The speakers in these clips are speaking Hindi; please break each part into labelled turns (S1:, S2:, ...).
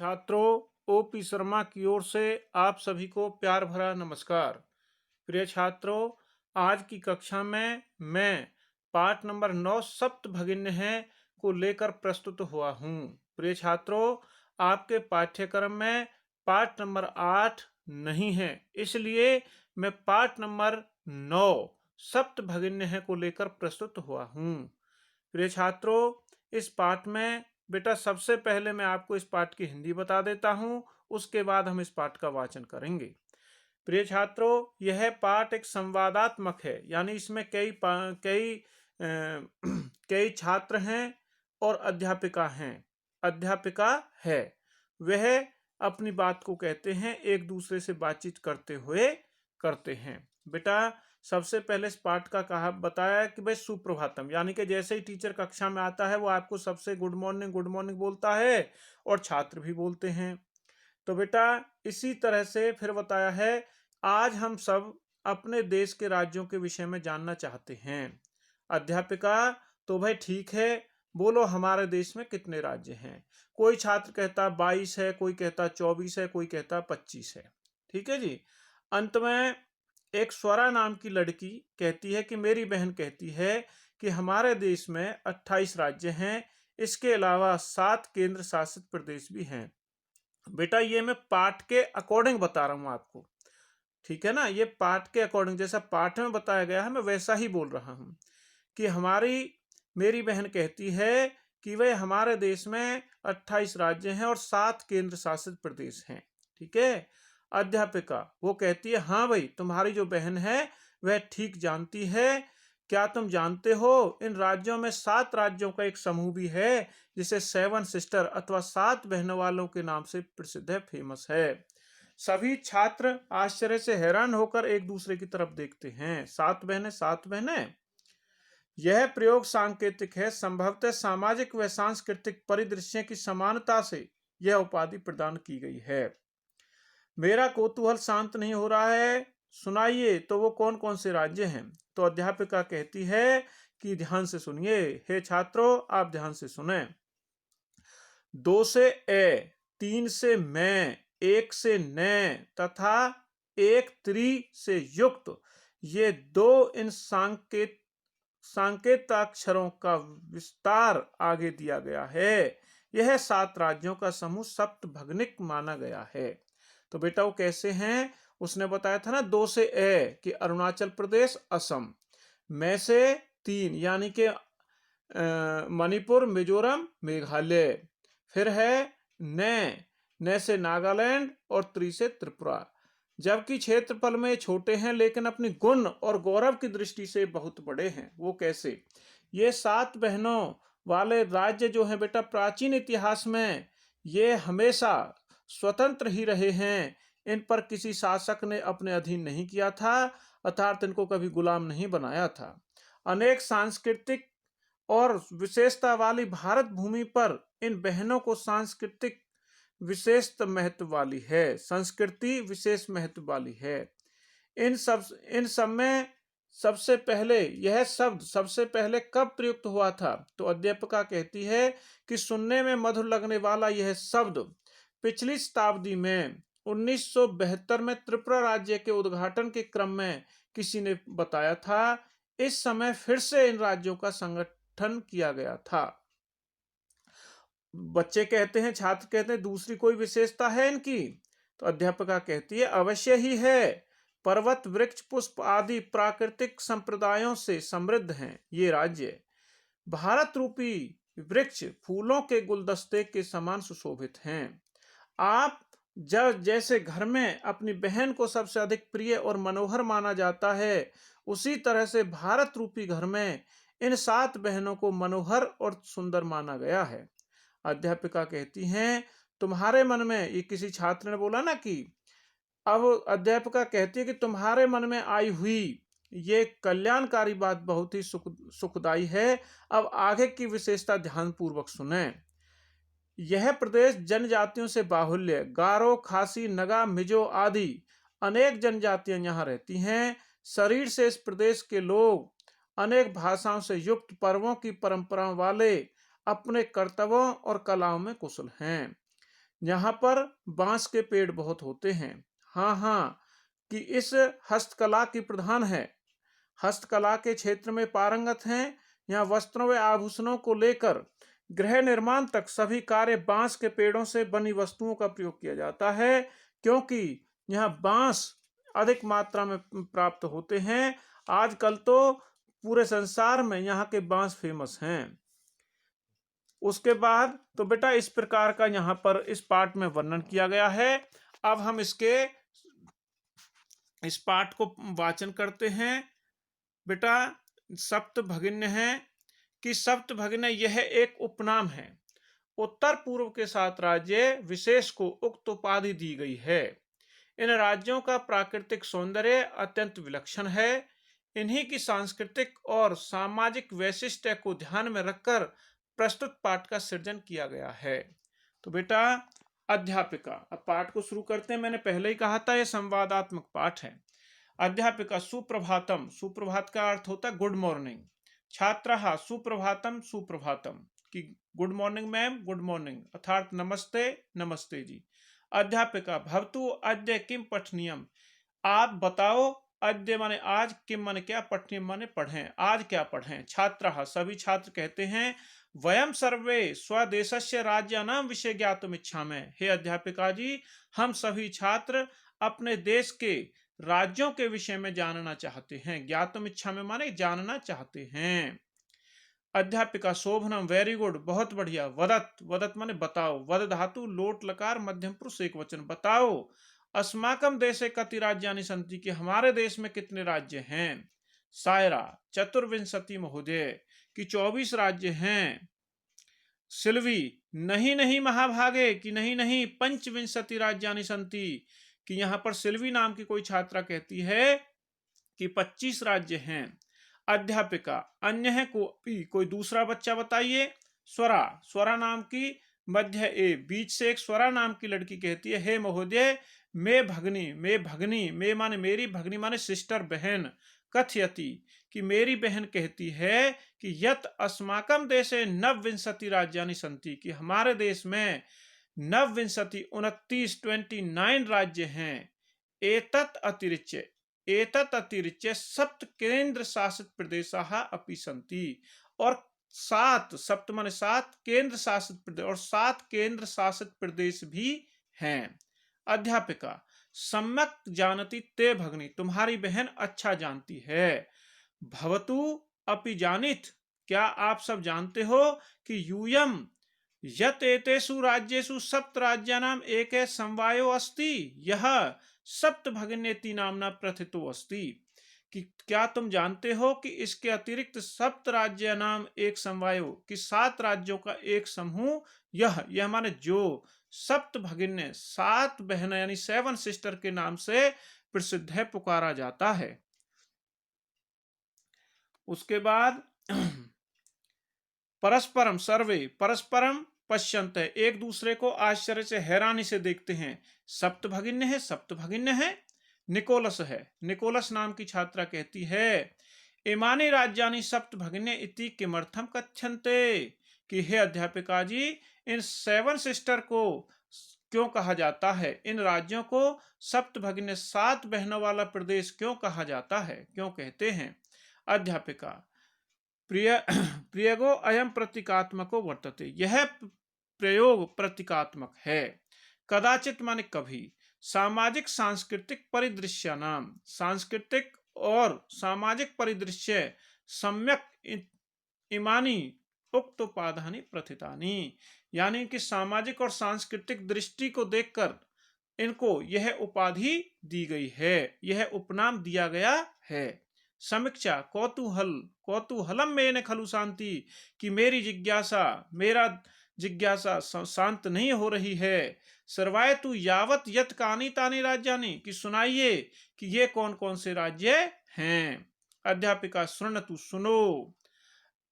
S1: छात्रों, ओपी शर्मा की ओर से आप सभी को प्यार भरा नमस्कार। प्रिय छात्रों, आज की कक्षा में मैं पाठ नंबर 9 सप्तभगिनी है को लेकर प्रस्तुत हुआ हूँ। प्रिय छात्रों, आपके पाठ्यक्रम में पाठ नंबर 8 नहीं है, इसलिए मैं पाठ नंबर 9 सप्तभगिनी है को लेकर प्रस्तुत हुआ हूँ। प्रिय छात्रों, इस पाठ में बेटा सबसे पहले मैं आपको इस पाठ की हिंदी बता देता हूं, उसके बाद हम इस पाठ का वाचन करेंगे। प्रिय छात्रों, यह पाठ एक संवादात्मक है, यानी इसमें कई कई छात्र हैं और अध्यापिका हैं। अध्यापिका है, वह अपनी बात को कहते हैं, एक दूसरे से बातचीत करते हुए करते हैं। बेटा सबसे पहले इस पाठ का कहा बताया कि भाई सुप्रभातम, यानी कि जैसे ही टीचर कक्षा में आता है वो आपको सबसे गुड मॉर्निंग बोलता है और छात्र भी बोलते हैं। तो बेटा इसी तरह से फिर बताया है, आज हम सब अपने देश के राज्यों के विषय में जानना चाहते हैं। अध्यापिका, तो भाई ठीक है, बोलो हमारे देश में कितने राज्य हैं। कोई छात्र कहता 22 है, कोई कहता 24 है, कोई कहता 25 है। ठीक है जी। अंत में एक स्वरा नाम की लड़की कहती है कि मेरी बहन कहती है कि हमारे देश में 28 राज्य हैं, इसके अलावा 7 केंद्र शासित प्रदेश भी हैं। बेटा ये मैं पाठ के अकॉर्डिंग बता रहा हूं आपको, ठीक है ना। ये पाठ के अकॉर्डिंग जैसा पाठ में बताया गया है मैं वैसा ही बोल रहा हूं कि मेरी बहन कहती है कि वह हमारे देश में 28 राज्य हैं और 7 केंद्र शासित प्रदेश हैं। ठीक है। अध्यापिका वो कहती है, हाँ भाई तुम्हारी जो बहन है वह ठीक जानती है। क्या तुम जानते हो इन राज्यों में 7 राज्यों का एक समूह भी है जिसे 7 सिस्टर अथवा 7 बहनों वालों के नाम से प्रसिद्ध है, फेमस है। सभी छात्र आश्चर्य से हैरान होकर एक दूसरे की तरफ देखते हैं। 7 बहनें, 7 बहनें। यह प्रयोग सांकेतिक है, संभवतः सामाजिक व सांस्कृतिक परिदृश्य की समानता से यह उपाधि प्रदान की गई है। मेरा कौतूहल शांत नहीं हो रहा है, सुनाइए तो वो कौन कौन से राज्य हैं। तो अध्यापिका कहती है कि ध्यान से सुनिए, हे छात्रों आप ध्यान से सुने। 2 से ए, 3 से मैं, 1 से ने तथा 1 त्रि से युक्त ये 2 इन सांकेताक्षरों का विस्तार आगे दिया गया है। यह 7 राज्यों का समूह सप्तभगिनिक माना गया है। तो बेटा वो कैसे हैं, उसने बताया था ना 2 से ए कि अरुणाचल प्रदेश, असम, मैं से 3 यानी कि मणिपुर, मिजोरम, मेघालय, फिर है ने से नागालैंड और त्रि से त्रिपुरा। जबकि क्षेत्रफल में छोटे हैं लेकिन अपनी गुण और गौरव की दृष्टि से बहुत बड़े हैं। वो कैसे, ये 7 बहनों वाले राज्य जो हैं बेटा प्राचीन इतिहास में ये हमेशा स्वतंत्र ही रहे हैं। इन पर किसी शासक ने अपने अधीन नहीं किया था, अर्थात इनको कभी गुलाम नहीं बनाया था। अनेक सांस्कृतिक और विशेषता वाली भारत भूमि पर इन बहनों को सांस्कृतिक विशेष महत्व वाली है, संस्कृति विशेष महत्व वाली है। इन सब में सबसे पहले यह शब्द सबसे पहले कब प्रयुक्त हुआ था। तो अध्यापिका कहती है कि सुनने में मधुर लगने वाला यह शब्द पिछली शताब्दी में 1972 में त्रिपुरा राज्य के उद्घाटन के क्रम में किसी ने बताया था। इस समय फिर से इन राज्यों का संगठन किया गया था। बच्चे कहते हैं, छात्र कहते हैं दूसरी कोई विशेषता है इनकी। तो अध्यापिका कहती है अवश्य ही है। पर्वत, वृक्ष, पुष्प आदि प्राकृतिक संप्रदायों से समृद्ध हैं ये राज्य। भारत रूपी वृक्ष फूलों के गुलदस्ते के समान सुशोभित हैं। आप जब जैसे घर में अपनी बहन को सबसे अधिक प्रिय और मनोहर माना जाता है, उसी तरह से भारत रूपी घर में इन 7 बहनों को मनोहर और सुंदर माना गया है। अध्यापिका कहती हैं तुम्हारे मन में, ये किसी छात्र ने बोला ना कि, अब अध्यापिका कहती है कि तुम्हारे मन में आई हुई ये कल्याणकारी बात बहुत ही सुखदायी है। अब आगे की विशेषता ध्यानपूर्वक सुने। यह प्रदेश जनजातियों से बाहुल्य, गारो, खासी, नगा, मिजो आदि अनेक जनजातियां यहाँ रहती हैं। शरीर से इस प्रदेश के लोग अनेक भाषाओं से युक्त, पर्वों की परंपराओं वाले, अपने कर्तव्यों और कलाओं में कुशल हैं। यहाँ पर बांस के पेड़ बहुत होते हैं। हाँ हाँ, कि इस हस्तकला की प्रधान है, हस्तकला के क्षेत्र में पारंगत हैं। यहाँ वस्त्रों व आभूषणों को लेकर गृह निर्माण तक सभी कार्य बांस के पेड़ों से बनी वस्तुओं का प्रयोग किया जाता है, क्योंकि यहाँ बांस अधिक मात्रा में प्राप्त होते हैं। आजकल तो पूरे संसार में यहाँ के बांस फेमस हैं। उसके बाद तो बेटा इस प्रकार का यहाँ पर इस पाठ में वर्णन किया गया है। अब हम इस पाठ को वाचन करते हैं। बेटा सप्त भगिन्य है कि सप्त भगिन्य यह एक उपनाम है। उत्तर पूर्व के 7 राज्य विशेष को उक्त उपाधि दी गई है। इन राज्यों का प्राकृतिक सौंदर्य अत्यंत विलक्षण है। इन्हीं की सांस्कृतिक और सामाजिक वैशिष्ट्य को ध्यान में रखकर प्रस्तुत पाठ का सृजन किया गया है। तो बेटा अध्यापिका, अब पाठ को शुरू करते हैं। मैंने पहले ही कहा था यह संवादात्मक पाठ है। अध्यापिका सुप्रभातम, सुप्रभात का अर्थ होता है गुड मॉर्निंग। छात्रः सुप्रभातम, सुप्रभातम कि good morning ma'am, good morning अर्थात नमस्ते, नमस्ते जी। अध्यापिका भवतु अद्य किम पठनीयम, आप बताओ। अद्य माने आज, किम माने क्या, पठनीयम माने पढ़ें, आज क्या पढ़ें। छात्रः सभी छात्र कहते हैं वयम सर्वे स्वदेशस्य राज्यानां विषय ज्ञातुम इच्छामः, हे अध्यापिका जी हम सभी छात्र अपने देश के राज्यों के विषय में जानना चाहते हैं। ज्ञातुम इच्छामः माने जानना चाहते हैं। अध्यापिका शोभनम वेरी गुड, बहुत बढ़िया। वदत, वदत माने बताओ। वद धातु लोट लकार मध्यम पुरुष एक वचन, बताओ। अस्माकम देशे कति राज्यानि सन्ति, कि हमारे देश में कितने राज्य हैं। सायरा चतुर्विंशति महोदय, कि 24 राज्य हैं। सिल्वी नहीं नहीं महाभागे, कि नहीं नहीं पंचविंशति राज्यानि सन्ति, कि यहाँ पर सिल्वी नाम की कोई छात्रा कहती है कि 25 राज्य हैं। अध्यापिका अन्य है कोई दूसरा बच्चा बताइए। स्वरा, स्वरा नाम की मध्य ए बीच से एक स्वरा नाम की लड़की कहती है हे महोदय मैं भगनी, मैं भगनी, मैं माने मेरी, भगनी माने सिस्टर बहन। कथयति कि मेरी बहन कहती है कि यत अस्माकम देशे नवविंशति राज्यानि सन्ति, कि हमारे देश में नवविंशति 29 राज्य हैं। एतत् अतिरिच्य सप्त केंद्र शासित प्रदेशाः अपि सन्ति, और 7 सप्त माने 7 केंद्र शासित प्रदेश, और 7 केंद्र शासित प्रदेश भी हैं। अध्यापिका सम्यक जानती ते भगनी, तुम्हारी बहन अच्छा जानती है। भवतु अपि जानित, क्या आप सब जानते हो कि यूयम यत एतेषु राज्येषु सप्त राज्यानाम एक समवायो अस्ति, यह सप्त भगिन्येति नामना प्रथितो अस्ति, कि क्या तुम जानते हो कि इसके अतिरिक्त सप्त राज्य नाम एक समवायो, कि 7 राज्यों का एक समूह, यह माने जो सप्त भगिन्य 7 बहनें यानी 7 सिस्टर के नाम से प्रसिद्ध है, पुकारा जाता है। उसके बाद परस्परम सर्वे, परस्परम पश्यन्त, एक दूसरे को आश्चर्य से हैरानी से देखते हैं। सप्त भगिन्य है, सप्त भगिन्य है। निकोलस है, निकोलस नाम की छात्रा कहती है इमानी राज्यानि सप्त भगिन्य इति किमर्थम कथ्यन्ते, कि हे अध्यापिका जी इन 7 सिस्टर को क्यों कहा जाता है, इन राज्यों को सप्त भगिन्य 7 बहनों वाला प्रदेश क्यों कहा जाता है, क्यों कहते हैं। अध्यापिका प्रयोगो अयम प्रतीकात्मको वर्तते, यह प्रयोग प्रतीकात्मक है। कदाचित माने कभी, सामाजिक सांस्कृतिक परिदृश्य नाम, सांस्कृतिक और सामाजिक परिदृश्य सम्यक इमानी उक्त उपाधानि प्रथितानि, यानी कि सामाजिक और सांस्कृतिक दृष्टि को देखकर इनको यह उपाधि दी गई है, यह उपनाम दिया गया है। समीक्षा कौतूहल, कौतूहलम मेन खलु शांति, कि मेरी जिज्ञासा, मेरा जिज्ञासा शांत नहीं हो रही है। सर्वायतु यावत यत कानि तानि राज्यानि, कि सुनाइए कि ये कौन कौन से राज्य हैं। अध्यापिका शृणतु सुनो।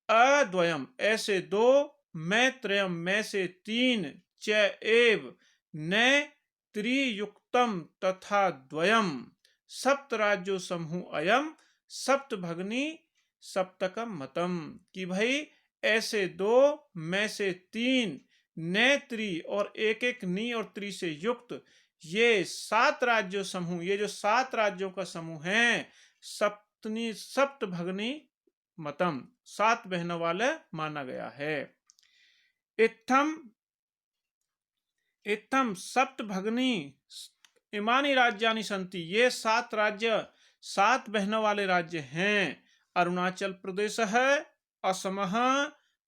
S1: अद्वयम ऐसे 2, मैं त्रयम में से 3, च एव न त्रियुक्तम तथा द्वयम, सप्त राज्यो समूह अयम सप्त भगनी सप्तकम मतम, कि भाई ऐसे 2 में से 3 ने त्रि और एक एक नी और त्रि से युक्त ये 7 राज्यों समूह, ये जो 7 राज्यों का समूह है, सप्तनी सप्त भगनी मतम, 7 बहनों वाले माना गया है। इत्थम इत्थम सप्त भगनी इमानी राज्यानि संति, ये 7 राज्य 7 बहनों वाले राज्य हैं। अरुणाचल प्रदेश है, असम,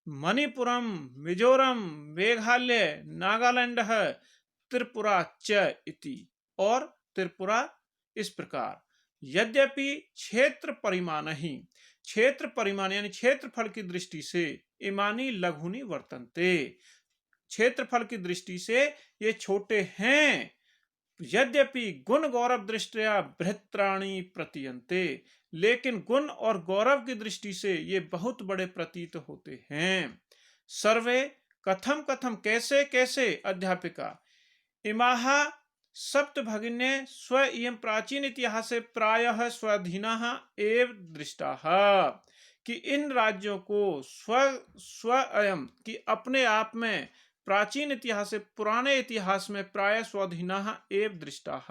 S1: मणिपुरम, मिजोरम, मेघालय, नागालैंड है, त्रिपुरा च इति, और त्रिपुरा इस प्रकार। यद्यपि क्षेत्र परिमाण ही, क्षेत्र परिमाण यानी क्षेत्रफल की दृष्टि से इमानी लघुनी वर्तन्ते, क्षेत्रफल की दृष्टि से ये छोटे हैं। यद्यपि गुण गौरव दृष्टया बृहत्राणि प्रतीयन्ते, लेकिन गुण और गौरव की दृष्टि से ये बहुत बड़े प्रतीत होते हैं। सर्वे कथम कथम कैसे कैसे, अध्यापिका इमाह सप्त भगिन्ये स्व इयं प्राचीन इतिहासे प्रायः स्वाधीनाः एव दृष्टाः, कि इन राज्यों को स्वयं कि अपने आप में प्राचीन इतिहास से पुराने इतिहास में प्राय स्वाधीनाः एव दृष्टाः,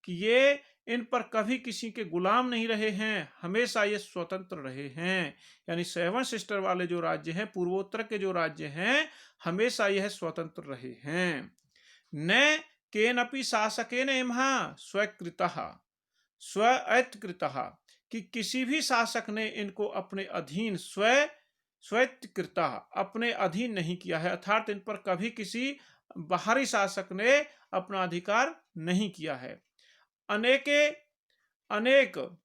S1: कि ये इन पर कभी किसी के गुलाम नहीं रहे हैं, हमेशा ये स्वतंत्र रहे हैं। यानी 7 सिस्टर वाले जो राज्य हैं, पूर्वोत्तर के जो राज्य हैं, हमेशा यह स्वतंत्र रहे हैं। न केनपि शासकेन इमः स्वीकृतः स्वैतकृतः, कि किसी भी शासक ने इनको अपने अधीन स्वैतकृतः अपने अधीन नहीं किया है, अर्थात इन पर कभी किसी बाहरी शासक ने अपना अधिकार नहीं किया है। अनेक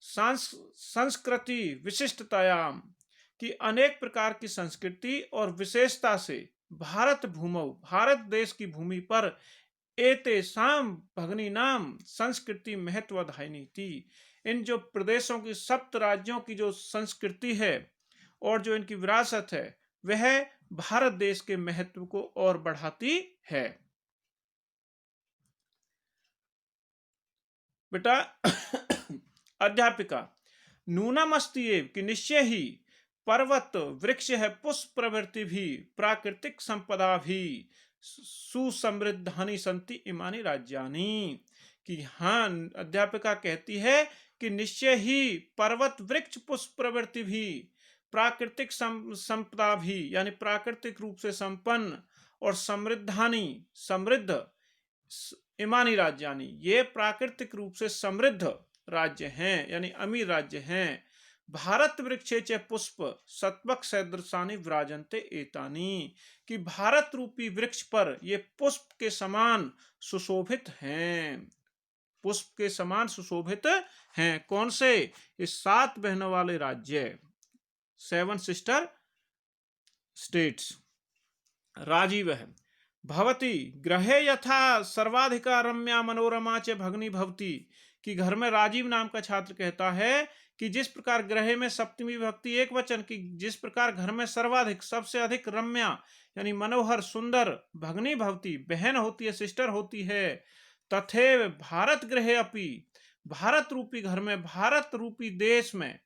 S1: संस्कृति विशिष्टतायाम, कि अनेक प्रकार की संस्कृति और विशेषता से भारत भूमौ, भारत देश की भूमि पर एतेषां भगनीनाम संस्कृति महत्वधायिनी थी, इन जो प्रदेशों की 7 राज्यों की जो संस्कृति है और जो इनकी विरासत है, वह भारत देश के महत्व को और बढ़ाती है। बेटा अध्यापिका नूनम अस्ति एव, कि निश्चय ही पर्वत वृक्ष है, पुष्प प्रवृत्ति भी, प्राकृतिक संपदा भी सुसमृद्धानि संति इमानी राज्यानि, कि हाँ, अध्यापिका कहती है कि निश्चय ही पर्वत वृक्ष पुष्प प्रवृत्ति भी, प्राकृतिक संपदा भी यानी प्राकृतिक रूप से संपन्न, और समृद्धानि समृद्ध इमानी राज्यानि, ये प्राकृतिक रूप से समृद्ध राज्य हैं यानी अमीर राज्य हैं। भारत वृक्षे च पुष्प सत्वक सदृशानि विराजन्ते एतानि, कि भारत रूपी वृक्ष पर ये पुष्प के समान सुशोभित हैं, पुष्प के समान सुशोभित हैं। कौन से? इस 7 बहनों वाले राज्य, 7 सिस्टर स्टेट्स। राजीव है भवती गृहे यथा सर्वाधिका रम्या मनोरमा च भगनी भवती, कि घर में राजीव नाम का छात्र कहता है कि जिस प्रकार ग्रह में सप्तमी विभक्ति एक वचन की, जिस प्रकार घर में सर्वाधिक सबसे अधिक रम्या यानी मनोहर सुंदर भगनी भवती बहन होती है, सिस्टर होती है, तथैव भारत गृहे अपि, भारत रूपी घर में, भारत रूपी देश में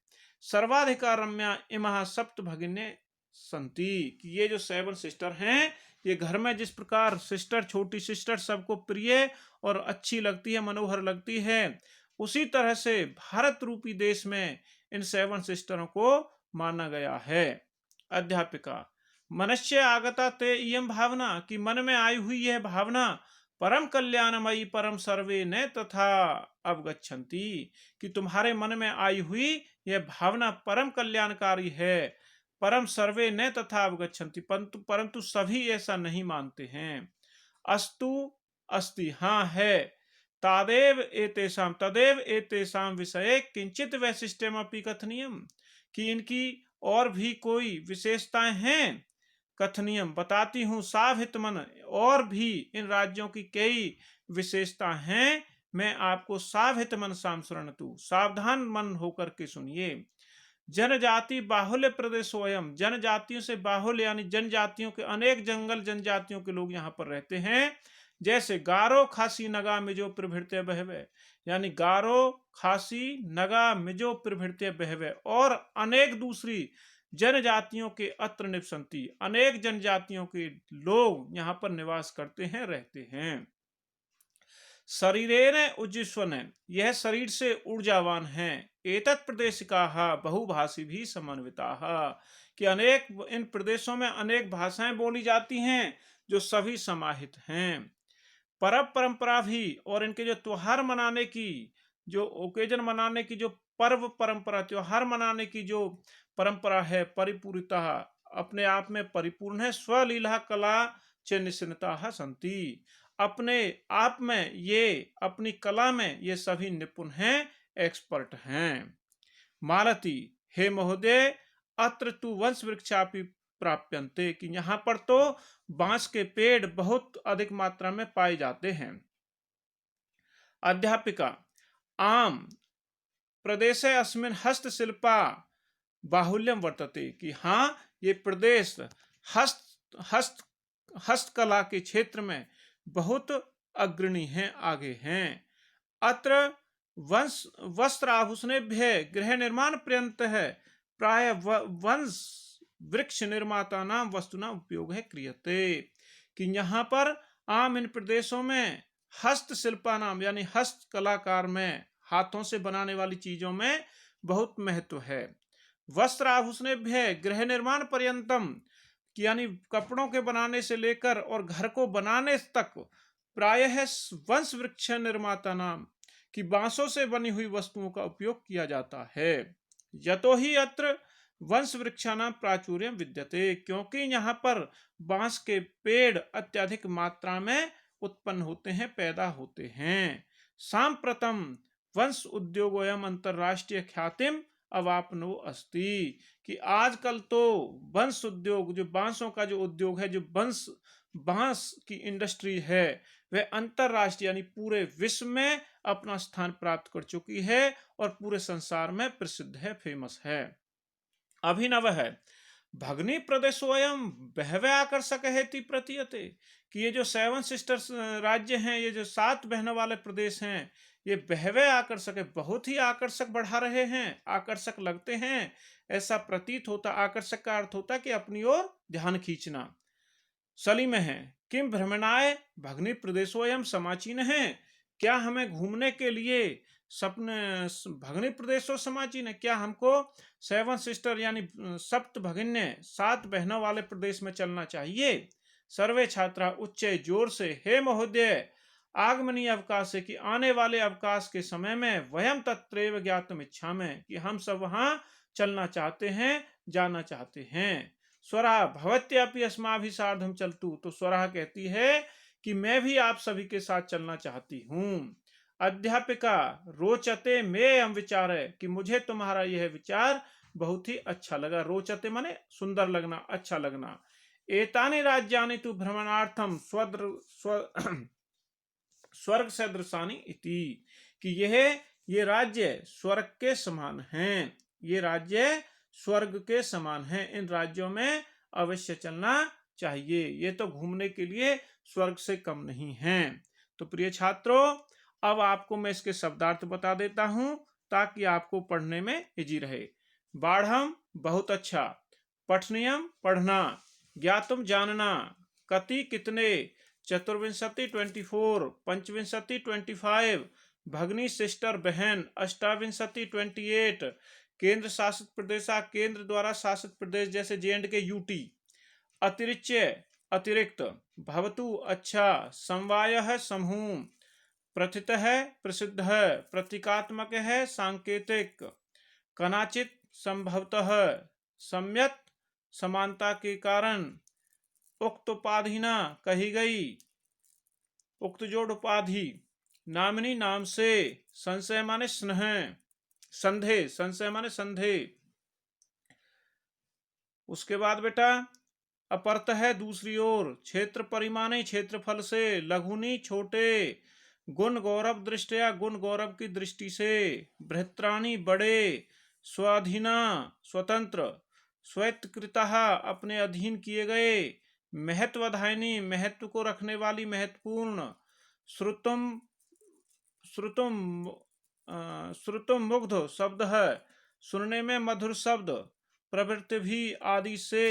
S1: सर्वाधिका रम्या इमः सप्त भगिन्ये संति, कि ये जो 7 सिस्टर हैं, ये घर में जिस प्रकार सिस्टर, छोटी सिस्टर सबको प्रिय और अच्छी लगती है, मनोहर लगती है, उसी तरह से भारत रूपी देश में इन 7 सिस्टरों को माना गया है। अध्यापिका मनस्य आगता ते इयं भावना, कि मन में आई हुई यह भावना परम कल्याणमयी परम सर्वे ने तथा अवगच्छन्ति, कि तुम्हारे मन में आई हुई यह भावना परम कल्याणकारी है, परम सर्वे ने तथा अवगच्छन्ति, परंतु सभी ऐसा नहीं मानते हैं। अस्तु अस्ति, हाँ है, तदेव एतेषां विषये किंचित वैशिष्ट्यमपि कथनीयम, कि इनकी और भी कोई विशेषताएं हैं, कथनीयम बताती हूँ, सावहित मन, और भी इन राज्यों की कई विशेषता हैं, मैं आपको सावहित मन सांसरणतु, सावधान मन होकर के सुनिए। जनजाति बाहुल्य प्रदेशोयम, जनजातियों से बाहुल्य यानी जनजातियों के अनेक जंगल जनजातियों के लोग यहाँ पर रहते हैं, जैसे गारो खासी नगा मिजो प्रभृत्य बहवे, यानी गारो खासी नगा मिजो प्रभृत्य बहवे, और अनेक दूसरी जनजातियों के अत्र निवसन्ति, अनेक जनजातियों के लोग यहाँ पर निवास करते हैं, रहते हैं। शरीरेण उज्जीष्वन्, यह शरीर से ऊर्जावान हैं। एतत् प्रदेशिकाः बहुभाषी भी समन्विताः, कि अनेक इन प्रदेशों में अनेक भाषाएं बोली जाती हैं जो सभी समाहित हैं। परब परंपरा भी, और इनके जो त्योहार मनाने की, जो ओकेजन मनाने की, जो पर्व परंपरा त्योहार मनाने की जो परंपरा है, परिपूरिता अपने आप में परिपूर्ण है। स्वलीला कला च निपुणता संति, अपने आप में ये, अपनी कला में ये सभी निपुण हैं, एक्सपर्ट हैं। मालती, हे महोदय, अत्र तु वंश वृक्षापि प्राप्यन्ते, कि यहाँ पर तो बांस के पेड़ बहुत अधिक मात्रा में पाए जाते हैं। अध्यापिका, आम प्रदेशे अस्मिन् हस्तशिल्पा बाहुल्यम वर्तते, कि हाँ, ये प्रदेश हस्तकला के क्षेत्र में बहुत अग्रणी हैं, आगे हैं। अत्र वस्त्र आभूषणेभ्यः गृह निर्माण पर्यंत है प्राय वंश वृक्ष निर्माता नाम वस्तुना उपयोग है क्रियते, कि यहाँ पर आम इन प्रदेशों में हस्तशिल्पा नाम यानी हस्त कलाकार में, हाथों से बनाने वाली चीजों में बहुत महत्व है। वस्त्र आभूषणेभ्यः गृह निर्माण पर्यंतम, यानी कपड़ों के बनाने से लेकर और घर को बनाने तक प्रायः वंश वृक्ष निर्माता नाम, कि बांसों से बनी हुई वस्तुओं का उपयोग किया जाता है। यतो ही अत्र वंश वृक्षाणां प्राचुर्यं विद्यते, क्योंकि यहाँ पर बांस के पेड़ अत्यधिक मात्रा में उत्पन्न होते हैं, पैदा होते हैं। सांप्रतम वंश उद्योगोयम अंतरराष्ट्रीय ख्यातिम अवाप्नो अस्ति, कि आजकल तो वंश उद्योग, जो बांसों का जो उद्योग है, जो बांस की इंडस्ट्री है, वह अंतरराष्ट्रीय यानी पूरे विश्व में अपना स्थान प्राप्त कर चुकी है और पूरे संसार में प्रसिद्ध है, फेमस है। अभिनव है भगनी प्रदेशोयम बहवे आकर्षक हेति प्रतीयते, कि ये जो 7 सिस्टर्स राज्य हैं, ये जो 7 बहनों वाले प्रदेश हैं, ये बहवे आकर्षक है, बहुत ही आकर्षक बढ़ा रहे हैं, आकर्षक लगते हैं, ऐसा प्रतीत होता। आकर्षक का अर्थ होता कि अपनी ओर ध्यान खींचना। सली में है किम भ्रमणाय भगनी प्रदेशोयम समाचीन है, क्या हमें घूमने के लिए सपने भगनी प्रदेशों समाचीन है, क्या हमको 7 सिस्टर यानी सप्त भगिन्य 7 बहनों वाले प्रदेश में चलना चाहिए। सर्वे छात्रा उच्च जोर से, हे महोदय, आगमनी अवकाश से, कि आने वाले अवकाश के समय में वयम तत्रैव ज्ञातुम इच्छामि, कि हम सब वहां चलना चाहते हैं, जाना चाहते हैं। स्वरा भवत्यापि अस्माभि सार्धम चलतु, तो स्वरा कहती है कि मैं भी आप सभी के साथ चलना चाहती हूँ। अध्यापिका, रोचते में हम विचार है, कि मुझे तुम्हारा यह विचार बहुत ही अच्छा लगा। रोचते माने सुंदर लगना, अच्छा लगना। एतानि राज्यानि तु भ्रमणार्थम स्वर्ग सदृशानि इति, कि ये राज्य स्वर्ग के समान हैं, ये राज्य स्वर्ग के समान हैं, इन राज्यों में अवश्य चलना चाहिए, ये तो घूमने के लिए स्वर्ग से कम नहीं हैं। तो प्रिय छात्रों, अब आपको मैं इसके शब्दार्थ बता देता हूं ताकि आपको पढ़ने में इजी रहे। बाढ़म बहुत अच्छा, पठनियम पढ़ना, ज्ञातुम जानना, कति कितने, चतुर्विंशति 24, पंचविंशति 25, भगनी सिस्टर बहन, अष्टाविंशति 28, केंद्र शासित प्रदेश केंद्र द्वारा शासित प्रदेश जैसे J&K UT, अतिरिक्त अतिरिक्त, भवतु अच्छा, समवाय समूह, प्रथित है प्रसिद्ध है, प्रतीकात्मक है सांकेतिक, कदाचित संभवतः, सम्यक समानता के कारण, उक्त उपाधिना कही गई, उक्त जोड़ उपाधि, नामिनी नाम से, संशय माने स्नेह, संदेह, संशय माने संदेह। उसके बाद बेटा अपरत है दूसरी ओर, क्षेत्र परिमाणी क्षेत्रफल से, लघुनी छोटे, गुण गौरव दृष्टया गुण गौरव की दृष्टि से, बृहत्राणी बड़े, स्वाधीना स्वतंत्र, स्वैतकृता अपने अधीन किए गए, महत्वधायिनी महत्व को रखने वाली महत्वपूर्ण, श्रुतम श्रुतम श्रुतम मुग्ध शब्द है, सुनने में मधुर शब्द, प्रवृत्ति भी आदि से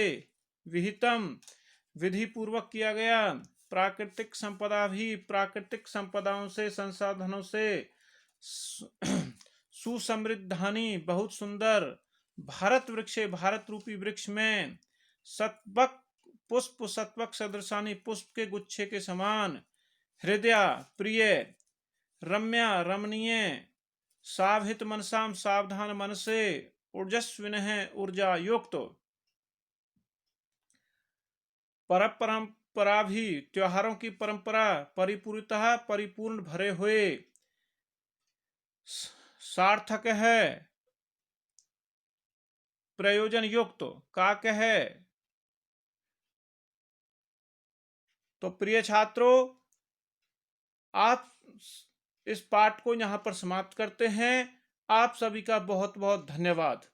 S1: विहितम विधि पूर्वक किया गया। प्राकृतिक संपदा भी प्राकृतिक संपदाओं से संसाधनों से सुसमृद्धानी बहुत सुंदर। भारत वृक्षे भारत रूपी वृक्ष में सत्वक पुष्प सत्वक सदृशानी पुष्प के गुच्छे के समान। हृदय प्रिय रम्या रमणीय सावहित मनसाम सावधान मन से ऊर्जस्विनः ऊर्जा युक्त। परंपरा भी त्योहारों की परंपरा परिपूर्णतः परिपूर्ण भरे हुए सार्थक है प्रयोजन युक्त काक है। तो प्रिय छात्रों, आप इस पाठ को यहाँ पर समाप्त करते हैं। आप सभी का बहुत बहुत धन्यवाद।